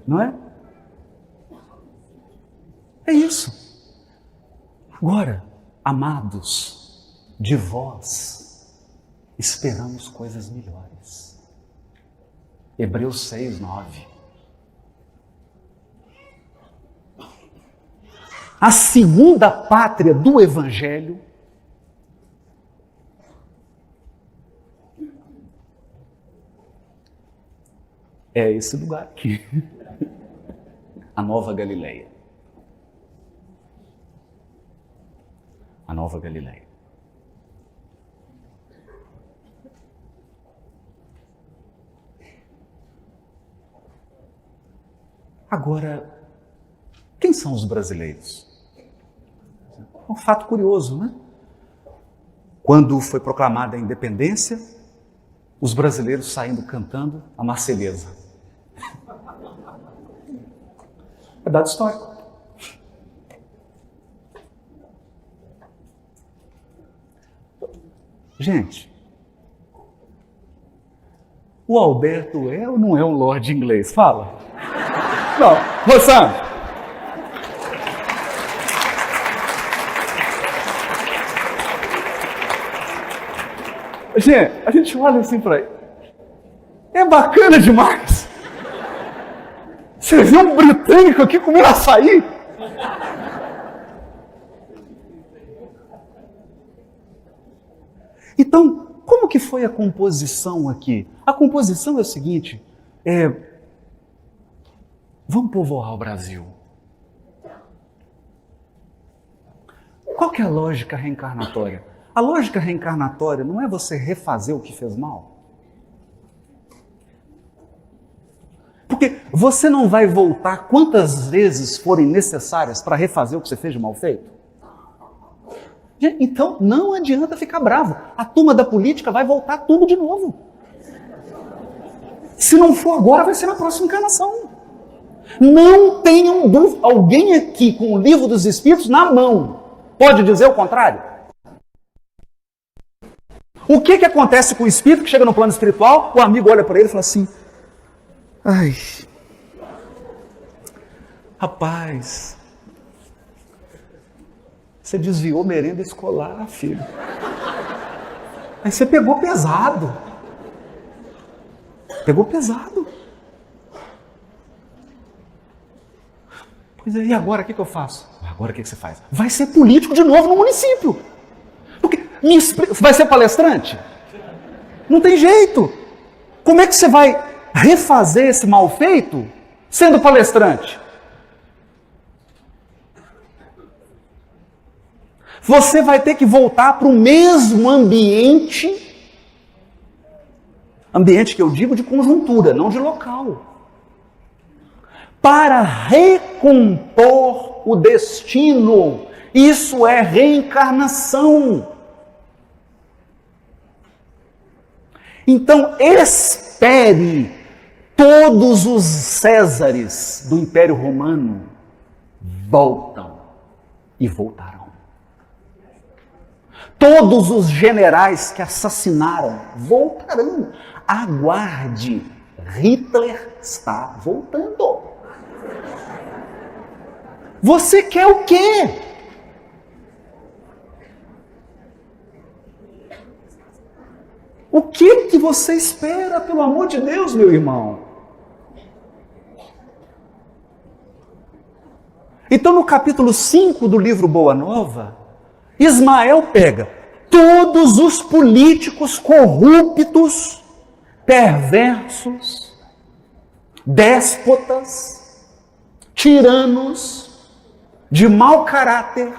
Não é? É isso. Agora, amados, de vós esperamos coisas melhores. Hebreus 6, 9. A segunda pátria do Evangelho é esse lugar aqui. A Nova Galileia. A Nova Galileia. Agora, quem são os brasileiros? É um fato curioso, né? Quando foi proclamada a independência, os brasileiros saindo cantando a Marselhesa. É dado histórico. Gente, o Alberto é ou não é um lorde inglês? Fala. Não, Rosana. Gente, a gente olha assim para ele. É bacana demais. Você vê um britânico aqui comendo açaí? Então, como que foi a composição aqui? A composição é o seguinte, vamos povoar o Brasil. Qual que é a lógica reencarnatória? A lógica reencarnatória não é você refazer o que fez mal. Porque você não vai voltar quantas vezes forem necessárias para refazer o que você fez de mal feito. Então, não adianta ficar bravo. A turma da política vai voltar tudo de novo. Se não for agora, vai ser na próxima encarnação. Não tenham dúvida. Alguém aqui com o livro dos Espíritos na mão pode dizer o contrário? O que acontece com o espírito que chega no plano espiritual? O amigo olha para ele e fala assim: ai, rapaz, você desviou merenda escolar, filho. Aí você pegou pesado. Pegou pesado. Pois é, e agora o que eu faço? Agora o que você faz? Vai ser político de novo no município. Porque vai ser palestrante? Não tem jeito. Como é que você vai refazer esse mal feito sendo palestrante? Você vai ter que voltar para o mesmo ambiente que eu digo de conjuntura, não de local, para recompor o destino. Isso é reencarnação. Então, espere. Todos os Césares do Império Romano voltam e voltarão. Todos os generais que assassinaram voltarão. Aguarde, Hitler está voltando. Você quer o quê? O que você espera, pelo amor de Deus, meu irmão? Então, no capítulo 5 do livro Boa Nova, Ismael pega todos os políticos corruptos, perversos, déspotas, tiranos, de mau caráter,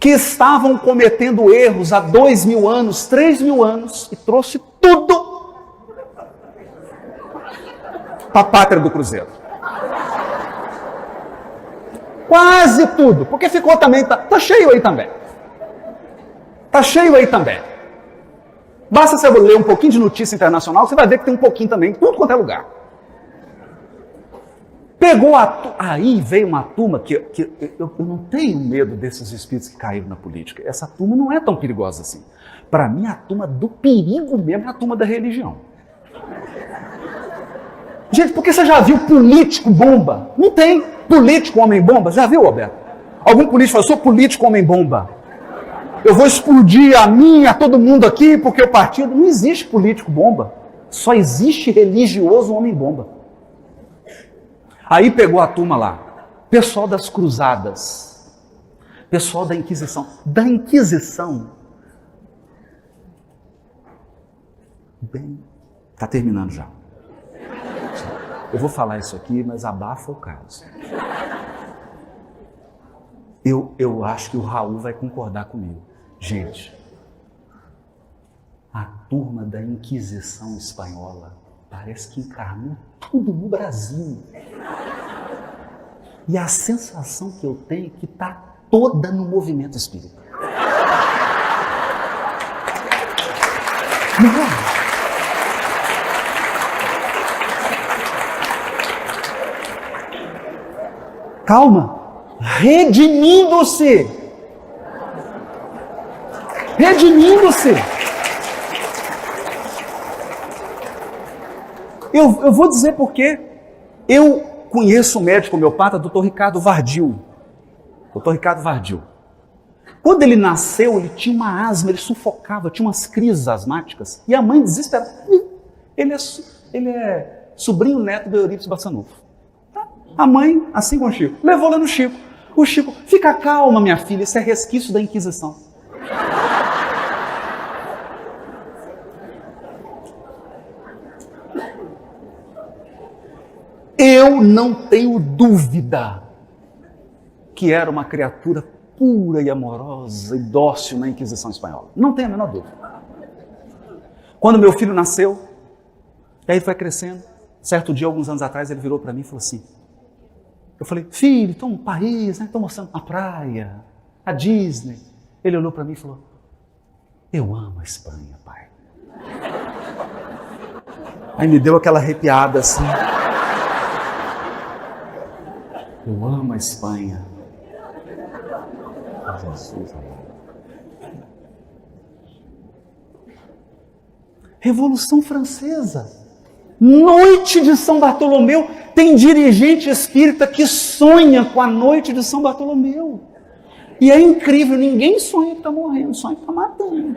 que estavam cometendo erros há 2.000 anos, 3.000 anos, e trouxe tudo para a pátria do Cruzeiro. Quase tudo, porque ficou também, tá cheio aí também. Tá cheio aí também. Basta você ler um pouquinho de notícia internacional, você vai ver que tem um pouquinho também, em tudo quanto é lugar. Pegou aí veio uma turma que eu não tenho medo desses espíritos que caíram na política. Essa turma não é tão perigosa assim. Para mim, a turma do perigo mesmo é a turma da religião. Gente, porque você já viu político bomba? Não tem político homem bomba. Já viu, Roberto? Algum político falou, sou político homem bomba. Eu vou explodir a mim, a todo mundo aqui, porque o partido... Não existe político bomba. Só existe religioso homem bomba. Aí pegou a turma lá, pessoal das cruzadas, pessoal da Inquisição. Da Inquisição. Bem, está terminando já. Eu vou falar isso aqui, mas abafa o caso. Eu acho que o Raul vai concordar comigo. Gente, a turma da Inquisição espanhola parece que encarnou tudo no Brasil. E a sensação que eu tenho é que está toda no movimento espírita. Calma. Redimindo-se. Redimindo-se. Eu vou dizer por quê. Eu conheço um médico homeopata, Dr. Ricardo Vardil. Dr. Ricardo Vardil. Quando ele nasceu, ele tinha uma asma, ele sufocava, tinha umas crises asmáticas. E a mãe desesperada. Ele é sobrinho neto do Eurípides Bassanufo. Tá? A mãe, assim com o Chico, levou lá no Chico. O Chico, fica calma, minha filha, isso é resquício da Inquisição. Eu não tenho dúvida que era uma criatura pura e amorosa e dócil na Inquisição espanhola. Não tenho a menor dúvida. Quando meu filho nasceu, aí ele foi crescendo, certo dia, alguns anos atrás, ele virou para mim e falou assim, eu falei, filho, estou no país, estou mostrando a praia, a Disney. Ele olhou para mim e falou, eu amo a Espanha, pai. Aí me deu aquela arrepiada assim. Eu amo a Espanha. Jesus. Revolução Francesa. Noite de São Bartolomeu. Tem dirigente espírita que sonha com a noite de São Bartolomeu. E é incrível, ninguém sonha que está morrendo, sonha que está matando.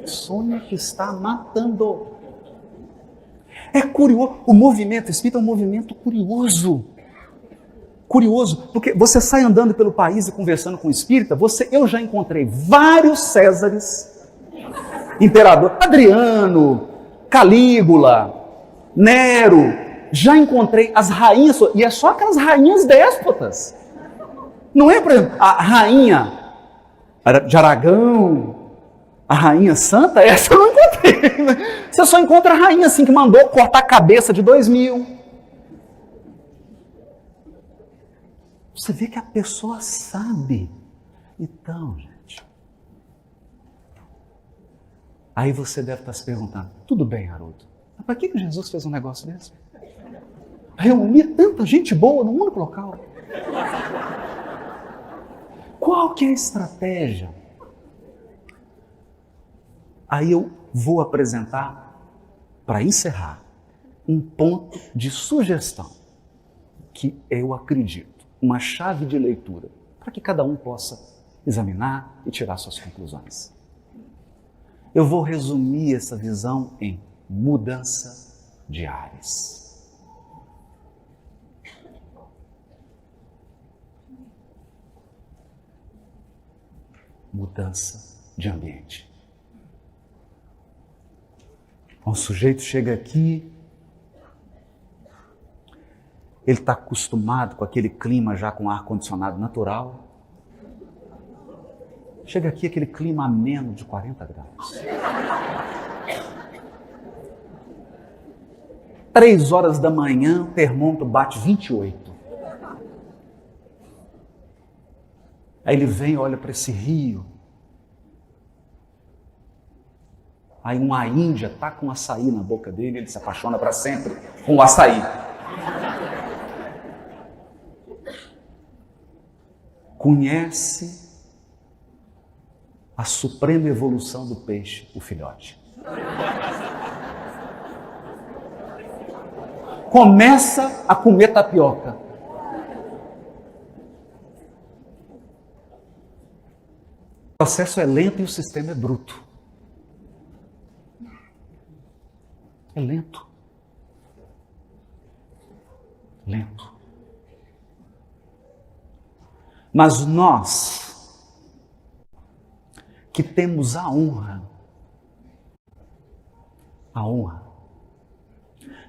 Sonha que está matando. É curioso, o movimento espírita é um movimento curioso. Curioso, porque você sai andando pelo país e conversando com o espírita, eu já encontrei vários Césares, imperador Adriano, Calígula, Nero, já encontrei as rainhas, e é só aquelas rainhas déspotas. Não é, por exemplo, a rainha de Aragão, a rainha santa, essa eu não encontrei. Você só encontra a rainha assim que mandou cortar a cabeça de 2.000. Você vê que a pessoa sabe. Então, gente. Aí você deve estar se perguntando, tudo bem, Haroldo, mas para que Jesus fez um negócio desse? Reunir tanta gente boa num único local. Qual que é a estratégia? Aí eu vou apresentar, para encerrar, um ponto de sugestão que eu acredito, uma chave de leitura, para que cada um possa examinar e tirar suas conclusões. Eu vou resumir essa visão em mudança de ares. Mudança de ambiente. Um sujeito chega aqui Ele está acostumado com aquele clima já com ar-condicionado natural. Chega aqui aquele clima ameno de 40 graus. 3 horas da manhã, o termômetro bate 28. Aí ele vem e olha para esse rio. Aí uma índia tá com um açaí na boca dele, ele se apaixona para sempre com o açaí. Conhece a suprema evolução do peixe, o filhote. Começa a comer tapioca. O processo é lento e o sistema é bruto. É lento. Lento. Mas nós, que temos a honra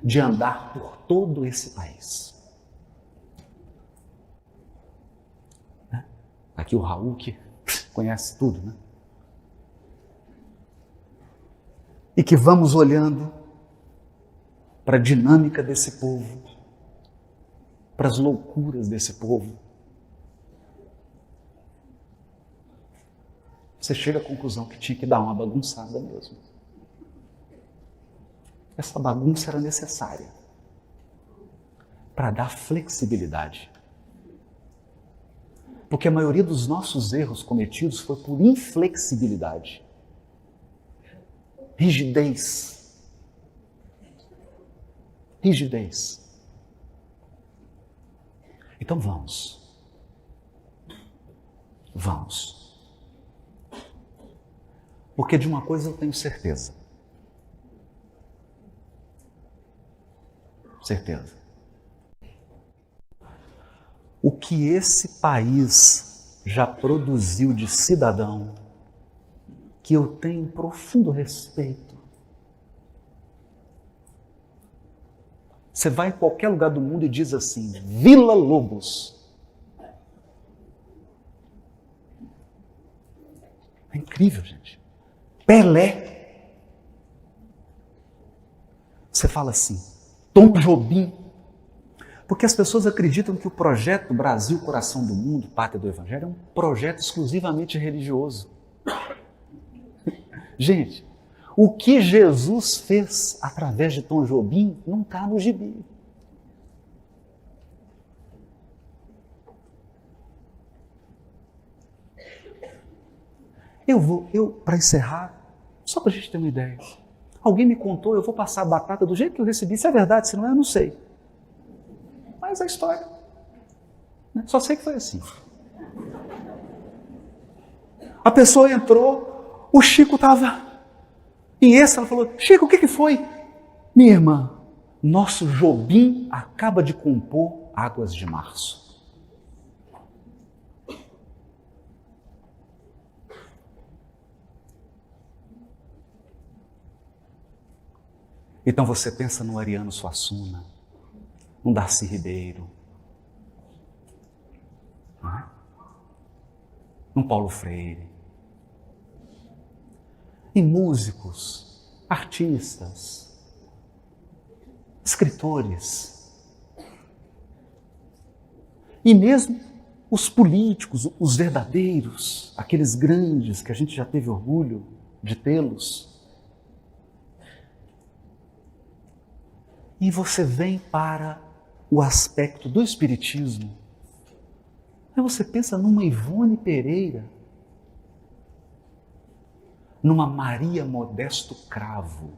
de andar por todo esse país. Aqui o Raul, que conhece tudo, né? E que vamos olhando para a dinâmica desse povo, para as loucuras desse povo. Você chega à conclusão que tinha que dar uma bagunçada mesmo. Essa bagunça era necessária para dar flexibilidade. Porque a maioria dos nossos erros cometidos foi por inflexibilidade, rigidez. Então vamos. Porque de uma coisa eu tenho certeza. O que esse país já produziu de cidadão, que eu tenho profundo respeito. Você vai em qualquer lugar do mundo e diz assim, Vila Lobos. É incrível, gente. Pelé. Você fala assim, Tom Jobim. Porque as pessoas acreditam que o projeto Brasil, Coração do Mundo, Pátria do Evangelho, é um projeto exclusivamente religioso. Gente, o que Jesus fez através de Tom Jobim não está no gibi. Para encerrar, só para a gente ter uma ideia. Alguém me contou, eu vou passar a batata do jeito que eu recebi. Se é verdade, se não é, eu não sei. Mas a história. Só sei que foi assim. A pessoa entrou, o Chico estava em êxtase, ela falou, Chico, o que foi? Minha irmã, nosso Jobim acaba de compor Águas de Março. Então você pensa no Ariano Suassuna, no Darcy Ribeiro, no Paulo Freire, em músicos, artistas, escritores, e mesmo os políticos, os verdadeiros, aqueles grandes que a gente já teve orgulho de tê-los. E você vem para o aspecto do espiritismo. Aí você pensa numa Ivone Pereira, numa Maria Modesto Cravo,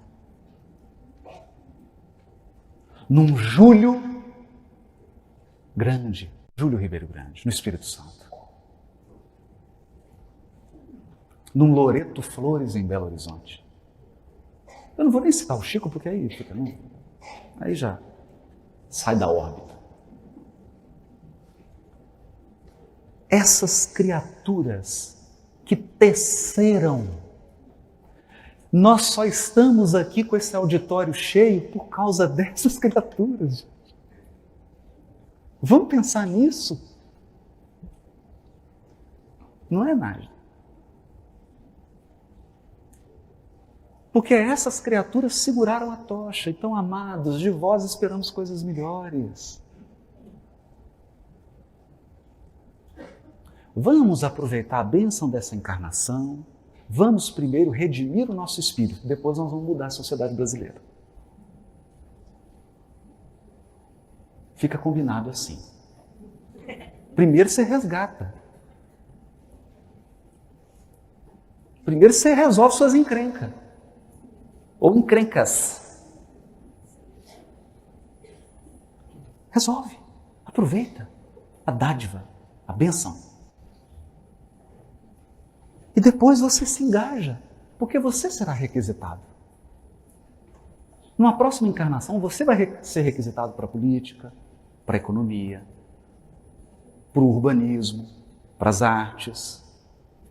num Júlio Ribeiro Grande, no Espírito Santo. Num Loreto Flores, em Belo Horizonte. Eu não vou nem citar o Chico, porque aí fica, não. Aí já sai da órbita. Essas criaturas que teceram, nós só estamos aqui com esse auditório cheio por causa dessas criaturas. Vamos pensar nisso? Não é, Nádia? Porque essas criaturas seguraram a tocha. Então, amados, de vós esperamos coisas melhores. Vamos aproveitar a bênção dessa encarnação. Vamos primeiro redimir o nosso espírito. Depois nós vamos mudar a sociedade brasileira. Fica combinado assim. Primeiro você resgata. Primeiro você resolve suas encrencas. Ou encrencas. Resolve. Aproveita a dádiva, a bênção. E depois você se engaja, porque você será requisitado. Numa próxima encarnação, você vai ser requisitado para a política, para a economia, para o urbanismo, para as artes,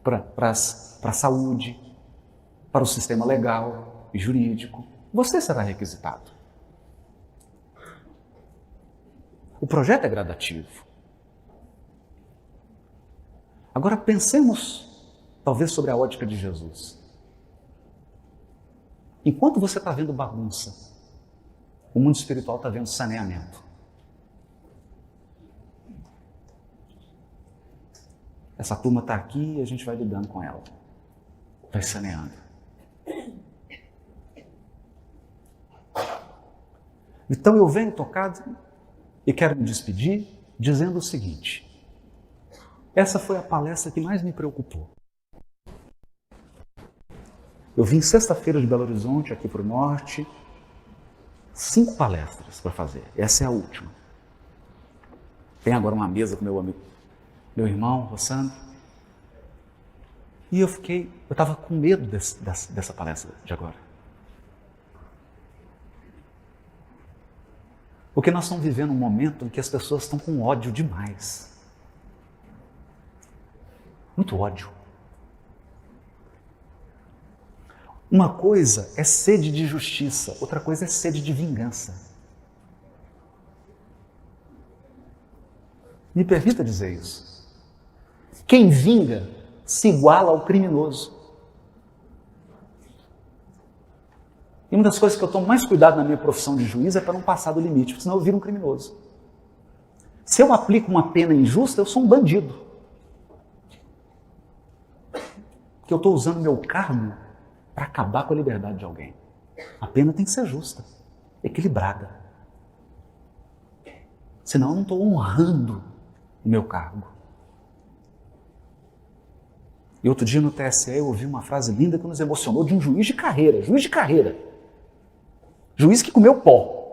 para a saúde, para o sistema legal e jurídico. Você será requisitado. O projeto é gradativo. Agora pensemos, talvez, sobre a ótica de Jesus. Enquanto você está vendo bagunça, o mundo espiritual está vendo saneamento. Essa turma está aqui e a gente vai lidando com ela. Vai saneando. Então eu venho tocado e quero me despedir dizendo o seguinte. Essa foi a palestra que mais me preocupou. Eu vim sexta-feira de Belo Horizonte, aqui para o norte, 5 palestras para fazer. Essa é a última. Tem agora uma mesa com meu amigo, meu irmão, Rossandro. E eu estava com medo dessa palestra de agora. Porque nós estamos vivendo um momento em que as pessoas estão com ódio demais. Muito ódio. Uma coisa é sede de justiça, outra coisa é sede de vingança. Me permita dizer isso. Quem vinga se iguala ao criminoso. E uma das coisas que eu tomo mais cuidado na minha profissão de juiz é para não passar do limite, porque senão eu viro um criminoso. Se eu aplico uma pena injusta, eu sou um bandido. Porque eu estou usando meu cargo para acabar com a liberdade de alguém. A pena tem que ser justa, equilibrada. Senão eu não estou honrando o meu cargo. E outro dia no TSE eu ouvi uma frase linda que nos emocionou de um juiz de carreira. Juiz de carreira. Juiz que comeu pó.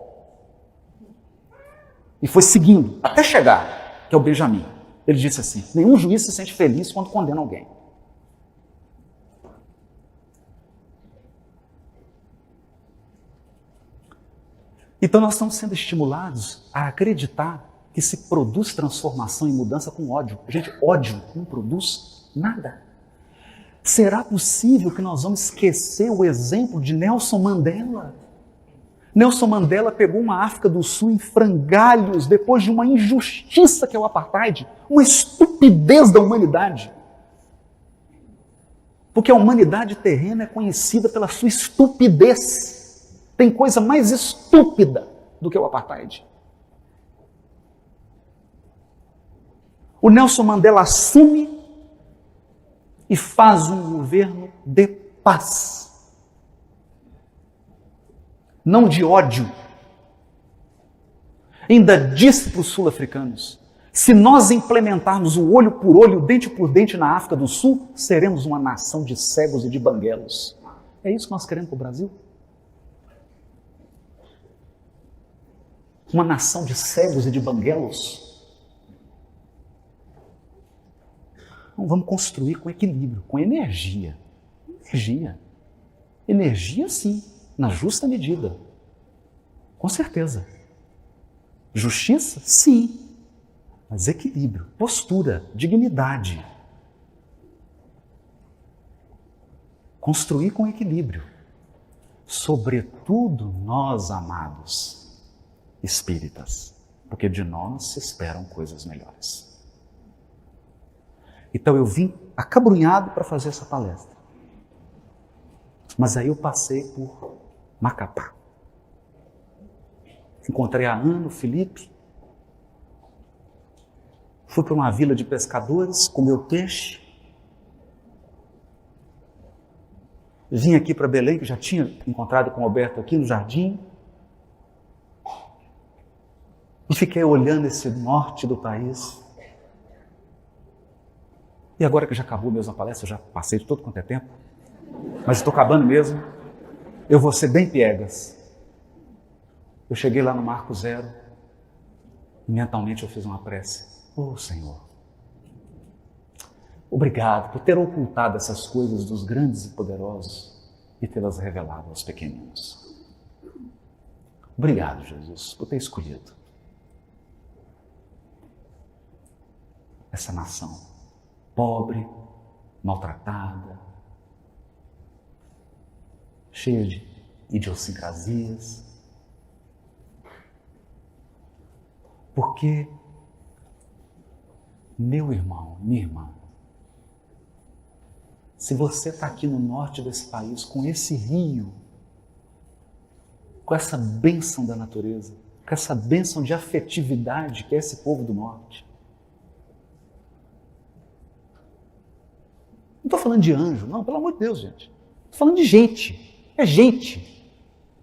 E foi seguindo, até chegar, que é o Benjamin. Ele disse assim, nenhum juiz se sente feliz quando condena alguém. Então nós estamos sendo estimulados a acreditar que se produz transformação e mudança com ódio. Gente, ódio não produz nada. Será possível que nós vamos esquecer o exemplo de Nelson Mandela? Nelson Mandela pegou uma África do Sul em frangalhos depois de uma injustiça que é o apartheid, uma estupidez da humanidade. Porque a humanidade terrena é conhecida pela sua estupidez. Tem coisa mais estúpida do que o apartheid. O Nelson Mandela assume e faz um governo de paz. Não de ódio. Ainda disse para os sul-africanos, se nós implementarmos o olho por olho, dente por dente na África do Sul, seremos uma nação de cegos e de banguelos. É isso que nós queremos para o Brasil? Uma nação de cegos e de banguelos? Então, vamos construir com equilíbrio, com energia. Energia, sim, na justa medida. Com certeza. Justiça? Sim. Mas equilíbrio, postura, dignidade. Construir com equilíbrio. Sobretudo nós, amados espíritas. porque de nós se esperam coisas melhores. Então eu vim acabrunhado para fazer essa palestra. Mas aí eu passei por Macapá. Encontrei a Ana, o Felipe. Fui para uma vila de pescadores, comi o peixe. Vim aqui para Belém, que já tinha encontrado com o Alberto aqui no jardim. E fiquei olhando esse norte do país. E agora que já acabou mesmo a palestra, eu já passei de todo quanto é tempo, mas estou acabando mesmo, eu vou ser bem piegas. Eu cheguei lá no Marco Zero e mentalmente eu fiz uma prece. Oh, Senhor, obrigado por ter ocultado essas coisas dos grandes e poderosos e tê-las revelado aos pequeninos. Obrigado, Jesus, por ter escolhido essa nação pobre, maltratada, cheia de idiosincrasias. Porque, meu irmão, minha irmã, se você está aqui no norte desse país, com esse rio, com essa bênção da natureza, com essa bênção de afetividade que é esse povo do norte, não estou falando de anjo, não, pelo amor de Deus, gente. Estou falando de gente. É gente.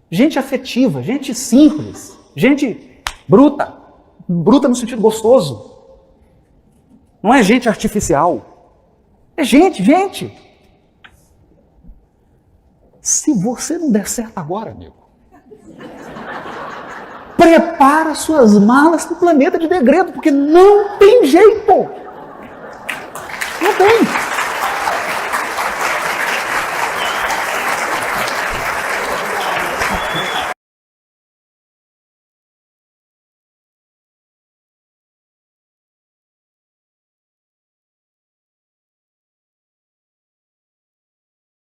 Gente afetiva, gente simples, gente bruta. Bruta no sentido gostoso. Não é gente artificial. É gente. Se você não der certo agora, amigo, prepara suas malas para o planeta de degredo, porque não tem jeito. Não tem.